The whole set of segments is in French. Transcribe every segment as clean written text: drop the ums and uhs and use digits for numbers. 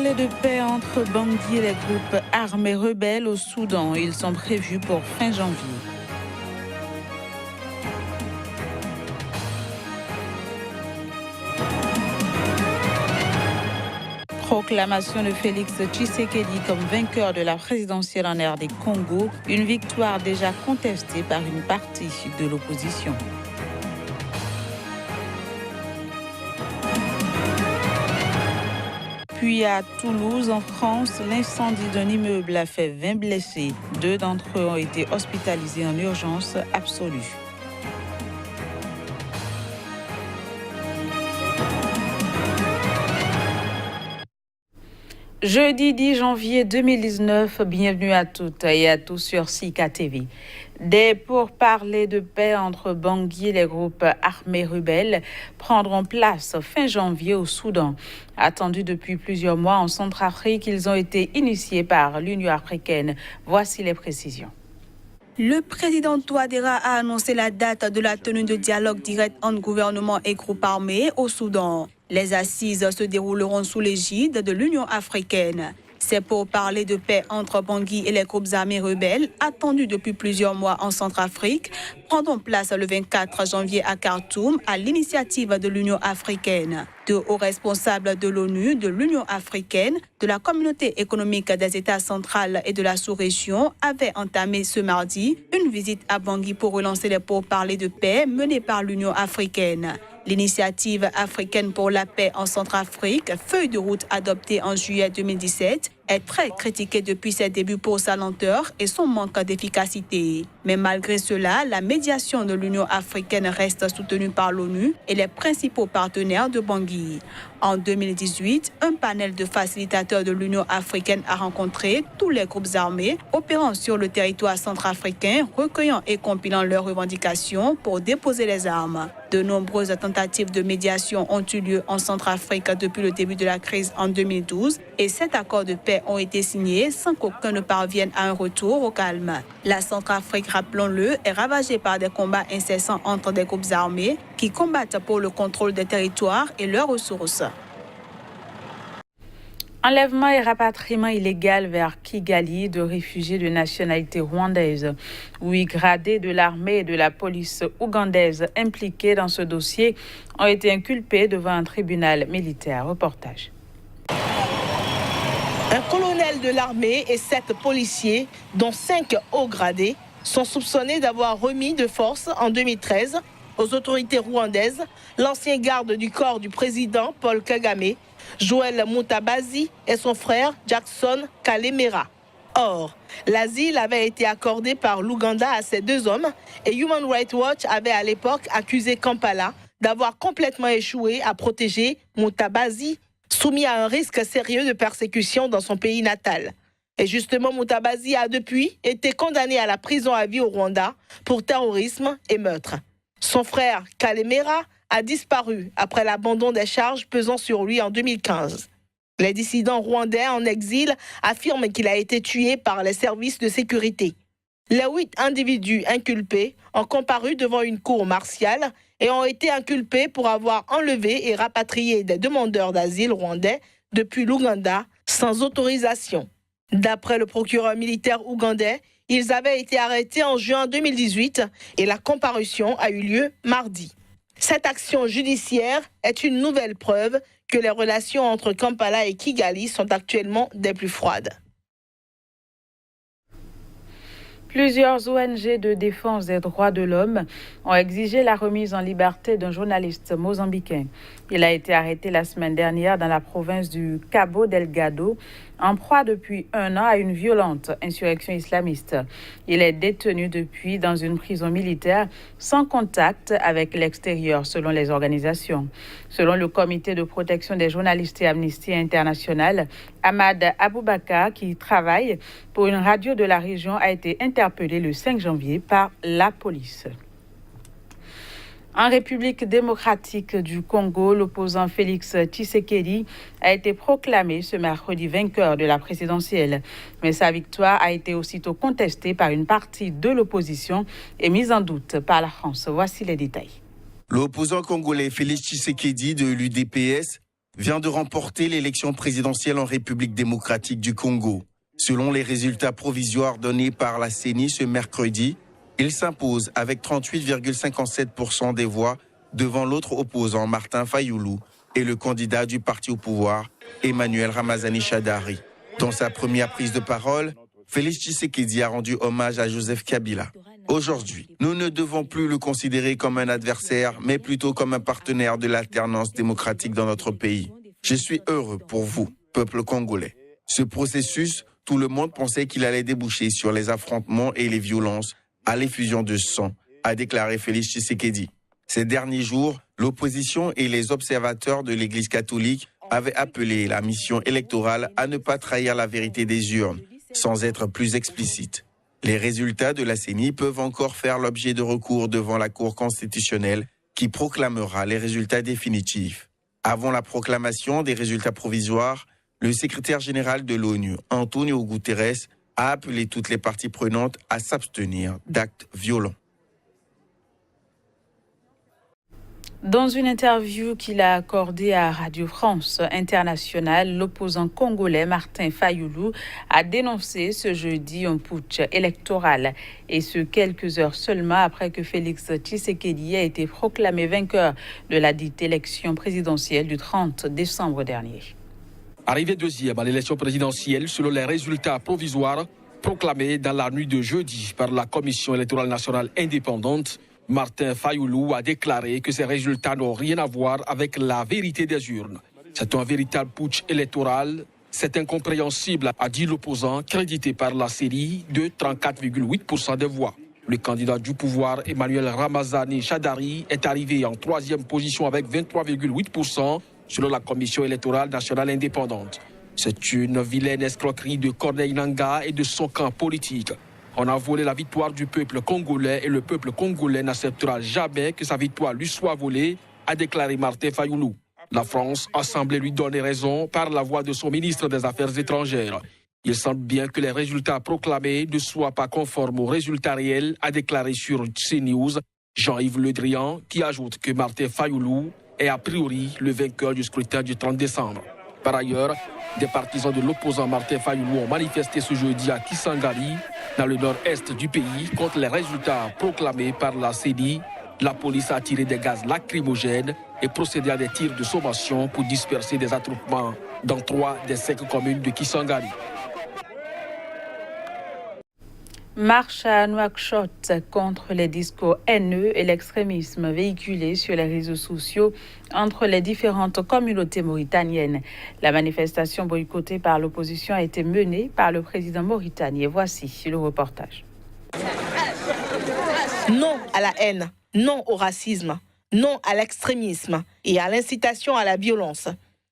parler de paix entre bandits et les groupes armés rebelles au Soudan. Ils sont prévus pour fin janvier. Proclamation de Félix Tshisekedi comme vainqueur de la présidentielle en RD Congo, une victoire déjà contestée par une partie de l'opposition. Puis à Toulouse, en France, l'incendie d'un immeuble a fait 20 blessés. 2 d'entre eux ont été hospitalisés en urgence absolue. Jeudi 10 janvier 2019, bienvenue à toutes et à tous sur Sika TV. Des pourparlers de paix entre Bangui et les groupes armés rebelles prendront place fin janvier au Soudan. Attendus depuis plusieurs mois en Centrafrique, ils ont été initiés par l'Union africaine. Voici les précisions. Le président Touadéra a annoncé la date de la tenue de dialogue direct entre gouvernement et groupes armés au Soudan. Les assises se dérouleront sous l'égide de l'Union africaine. C'est pour parler de paix entre Bangui et les groupes armés rebelles, attendus depuis plusieurs mois en Centrafrique, prendront place le 24 janvier à Khartoum à l'initiative de l'Union africaine. De hauts responsables de l'ONU, de l'Union africaine, de la Communauté économique des États centrales et de la sous-région avaient entamé ce mardi une visite à Bangui pour relancer les pourparlers de paix menés par l'Union africaine. L'initiative africaine pour la paix en Centrafrique, feuille de route adoptée en juillet 2017, est très critiquée depuis ses débuts pour sa lenteur et son manque d'efficacité. Mais malgré cela, la médiation de l'Union africaine reste soutenue par l'ONU et les principaux partenaires de Bangui. En 2018, un panel de facilitateurs de l'Union africaine a rencontré tous les groupes armés opérant sur le territoire centrafricain, recueillant et compilant leurs revendications pour déposer les armes. De nombreuses tentatives de médiation ont eu lieu en Centrafrique depuis le début de la crise en 2012 et 7 accords de paix ont été signés sans qu'aucun ne parvienne à un retour au calme. La Centrafrique, rappelons-le, est ravagée par des combats incessants entre des groupes armés qui combattent pour le contrôle des territoires et leurs ressources. Enlèvement et rapatriement illégal vers Kigali de réfugiés de nationalité rwandaise. 8 gradés de l'armée et de la police ougandaise impliqués dans ce dossier ont été inculpés devant un tribunal militaire. Reportage. Un colonel de l'armée et 7 policiers, dont 5 hauts gradés, sont soupçonnés d'avoir remis de force en 2013 aux autorités rwandaises l'ancien garde du corps du président Paul Kagame, Joël Mutabazi et son frère Jackson Kalemera. Or, l'asile avait été accordé par l'Ouganda à ces 2 hommes et Human Rights Watch avait à l'époque accusé Kampala d'avoir complètement échoué à protéger Mutabazi, soumis à un risque sérieux de persécution dans son pays natal. Et justement, Mutabazi a depuis été condamné à la prison à vie au Rwanda pour terrorisme et meurtre. Son frère Kalemera a disparu après l'abandon des charges pesant sur lui en 2015. Les dissidents rwandais en exil affirment qu'il a été tué par les services de sécurité. Les 8 individus inculpés ont comparu devant une cour martiale et ont été inculpés pour avoir enlevé et rapatrié des demandeurs d'asile rwandais depuis l'Ouganda sans autorisation. D'après le procureur militaire ougandais, ils avaient été arrêtés en juin 2018 et la comparution a eu lieu mardi. Cette action judiciaire est une nouvelle preuve que les relations entre Kampala et Kigali sont actuellement des plus froides. Plusieurs ONG de défense des droits de l'homme ont exigé la remise en liberté d'un journaliste mozambicain. Il a été arrêté la semaine dernière dans la province du Cabo Delgado, en proie depuis 1 an à une violente insurrection islamiste. Il est détenu depuis dans une prison militaire sans contact avec l'extérieur, selon les organisations. Selon le comité de protection des journalistes et Amnesty International, Ahmad Aboubakar, qui travaille pour une radio de la région, a été interpellé le 5 janvier par la police. En République démocratique du Congo, l'opposant Félix Tshisekedi a été proclamé ce mercredi vainqueur de la présidentielle. Mais sa victoire a été aussitôt contestée par une partie de l'opposition et mise en doute par la France. Voici les détails. L'opposant congolais Félix Tshisekedi de l'UDPS vient de remporter l'élection présidentielle en République démocratique du Congo. Selon les résultats provisoires donnés par la CENI ce mercredi, il s'impose avec 38,57% des voix devant l'autre opposant Martin Fayoulou et le candidat du parti au pouvoir, Emmanuel Ramazani Shadari. Dans sa première prise de parole, Félix Tshisekedi a rendu hommage à Joseph Kabila. Aujourd'hui, nous ne devons plus le considérer comme un adversaire, mais plutôt comme un partenaire de l'alternance démocratique dans notre pays. Je suis heureux pour vous, peuple congolais. Ce processus, tout le monde pensait qu'il allait déboucher sur les affrontements et les violences à l'effusion de sang, a déclaré Félix Tshisekedi. Ces derniers jours, l'opposition et les observateurs de l'Église catholique avaient appelé la mission électorale à ne pas trahir la vérité des urnes, sans être plus explicite. Les résultats de la CENI peuvent encore faire l'objet de recours devant la Cour constitutionnelle qui proclamera les résultats définitifs. Avant la proclamation des résultats provisoires, le secrétaire général de l'ONU, Antonio Guterres, a appelé toutes les parties prenantes à s'abstenir d'actes violents. Dans une interview qu'il a accordée à Radio France Internationale, l'opposant congolais Martin Fayoulou a dénoncé ce jeudi un putsch électoral, et ce quelques heures seulement après que Félix Tshisekedi a été proclamé vainqueur de la dite élection présidentielle du 30 décembre dernier. Arrivé deuxième à l'élection présidentielle selon les résultats provisoires proclamés dans la nuit de jeudi par la Commission électorale nationale indépendante, Martin Fayoulou a déclaré que ces résultats n'ont rien à voir avec la vérité des urnes. C'est un véritable putsch électoral. C'est incompréhensible, a dit l'opposant, crédité par la série de 34,8% des voix. Le candidat du pouvoir, Emmanuel Ramazani Shadari, est arrivé en troisième position avec 23,8% selon la Commission électorale nationale indépendante. C'est une vilaine escroquerie de Corneille Nangaa et de son camp politique. On a volé la victoire du peuple congolais et le peuple congolais n'acceptera jamais que sa victoire lui soit volée, a déclaré Martin Fayoulou. La France a semblé lui donner raison par la voix de son ministre des Affaires étrangères. Il semble bien que les résultats proclamés ne soient pas conformes aux résultats réels, a déclaré sur CNews Jean-Yves Le Drian, qui ajoute que Martin Fayoulou est a priori le vainqueur du scrutin du 30 décembre. Par ailleurs, des partisans de l'opposant Martin Fayoulou ont manifesté ce jeudi à Kisangani, dans le nord-est du pays, contre les résultats proclamés par la CENI. La police a tiré des gaz lacrymogènes et procédé à des tirs de sommation pour disperser des attroupements dans 3 des 5 communes de Kisangani. Marche à Nouakchott contre les discours haineux et l'extrémisme véhiculé sur les réseaux sociaux entre les différentes communautés mauritaniennes. La manifestation boycottée par l'opposition a été menée par le président mauritanien. Voici le reportage. Non à la haine, non au racisme, non à l'extrémisme et à l'incitation à la violence.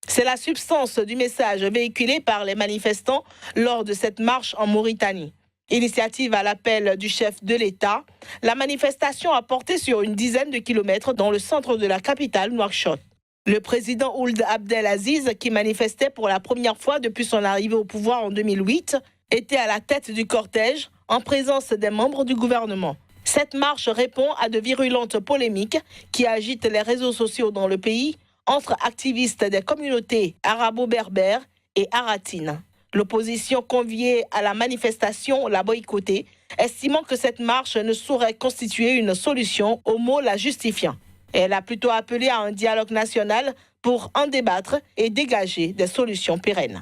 C'est la substance du message véhiculé par les manifestants lors de cette marche en Mauritanie. Initiative à l'appel du chef de l'État, la manifestation a porté sur une dizaine de kilomètres dans le centre de la capitale, Nouakchott. Le président Ould Abdelaziz, qui manifestait pour la première fois depuis son arrivée au pouvoir en 2008, était à la tête du cortège en présence des membres du gouvernement. Cette marche répond à de virulentes polémiques qui agitent les réseaux sociaux dans le pays entre activistes des communautés arabo-berbères et aratines. L'opposition conviée à la manifestation l'a boycottée, estimant que cette marche ne saurait constituer une solution aux maux la justifiant. Elle a plutôt appelé à un dialogue national pour en débattre et dégager des solutions pérennes.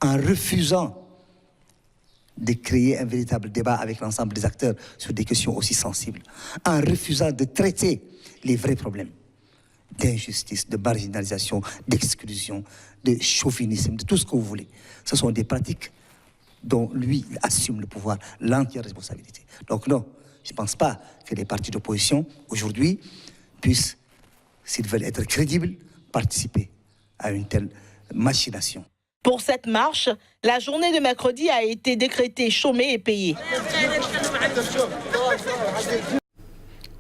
En refusant de créer un véritable débat avec l'ensemble des acteurs sur des questions aussi sensibles, en refusant de traiter les vrais problèmes d'injustice, de marginalisation, d'exclusion, de chauvinisme, de tout ce que vous voulez. Ce sont des pratiques dont lui il assume le pouvoir, l'entière responsabilité. Donc non, je ne pense pas que les partis d'opposition, aujourd'hui, puissent, s'ils veulent être crédibles, participer à une telle machination. Pour cette marche, la journée de mercredi a été décrétée chômée et payée.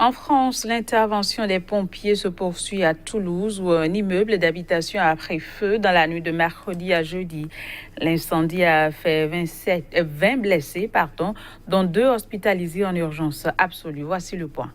En France, l'intervention des pompiers se poursuit à Toulouse où un immeuble d'habitation a pris feu dans la nuit de mercredi à jeudi. L'incendie a fait 20 blessés, dont 2 hospitalisés en urgence absolue. Voici le point.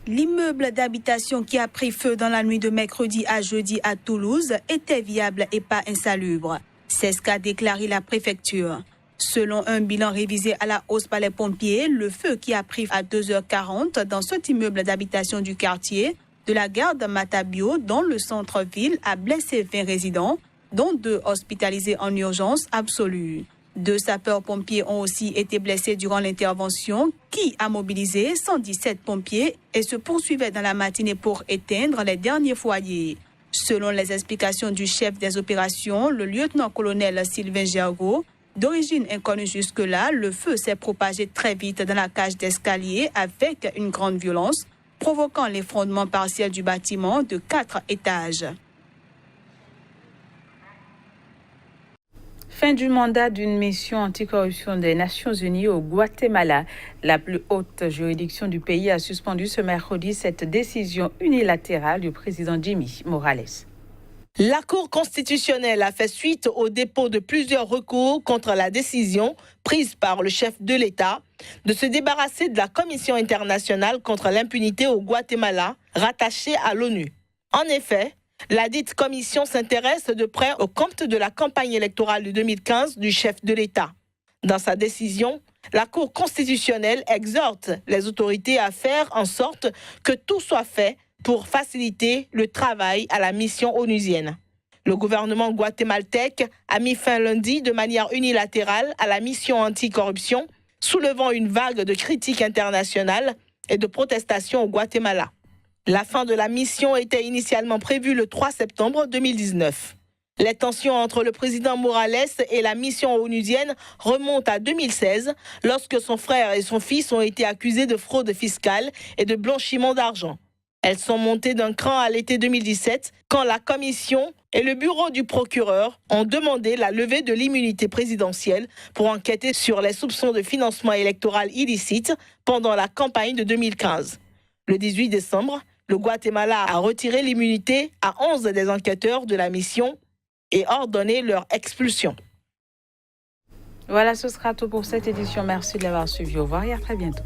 L'immeuble d'habitation qui a pris feu dans la nuit de mercredi à jeudi à Toulouse était viable et pas insalubre. C'est ce qu'a déclaré la préfecture. Selon un bilan révisé à la hausse par les pompiers, le feu qui a pris à 2h40 dans cet immeuble d'habitation du quartier de la gare de Matabio, dans le centre-ville, a blessé 20 résidents, dont 2 hospitalisés en urgence absolue. 2 sapeurs-pompiers ont aussi été blessés durant l'intervention qui a mobilisé 117 pompiers et se poursuivait dans la matinée pour éteindre les derniers foyers. Selon les explications du chef des opérations, le lieutenant-colonel Sylvain Gergaud, d'origine inconnue jusque-là, le feu s'est propagé très vite dans la cage d'escalier avec une grande violence, provoquant l'effondrement partiel du bâtiment de 4 étages. Fin du mandat d'une mission anticorruption des Nations Unies au Guatemala. La plus haute juridiction du pays a suspendu ce mercredi cette décision unilatérale du président Jimmy Morales. La Cour constitutionnelle a fait suite au dépôt de plusieurs recours contre la décision prise par le chef de l'État de se débarrasser de la Commission internationale contre l'impunité au Guatemala, rattachée à l'ONU. En effet, la dite commission s'intéresse de près au compte de la campagne électorale de 2015 du chef de l'État. Dans sa décision, la Cour constitutionnelle exhorte les autorités à faire en sorte que tout soit fait pour faciliter le travail à la mission onusienne. Le gouvernement guatémaltèque a mis fin lundi de manière unilatérale à la mission anticorruption, soulevant une vague de critiques internationales et de protestations au Guatemala. La fin de la mission était initialement prévue le 3 septembre 2019. Les tensions entre le président Morales et la mission onusienne remontent à 2016, lorsque son frère et son fils ont été accusés de fraude fiscale et de blanchiment d'argent. Elles sont montées d'un cran à l'été 2017, quand la commission et le bureau du procureur ont demandé la levée de l'immunité présidentielle pour enquêter sur les soupçons de financement électoral illicite pendant la campagne de 2015. Le 18 décembre, le Guatemala a retiré l'immunité à 11 des enquêteurs de la mission et ordonné leur expulsion. Voilà, ce sera tout pour cette édition. Merci de l'avoir suivi. Au revoir et à très bientôt.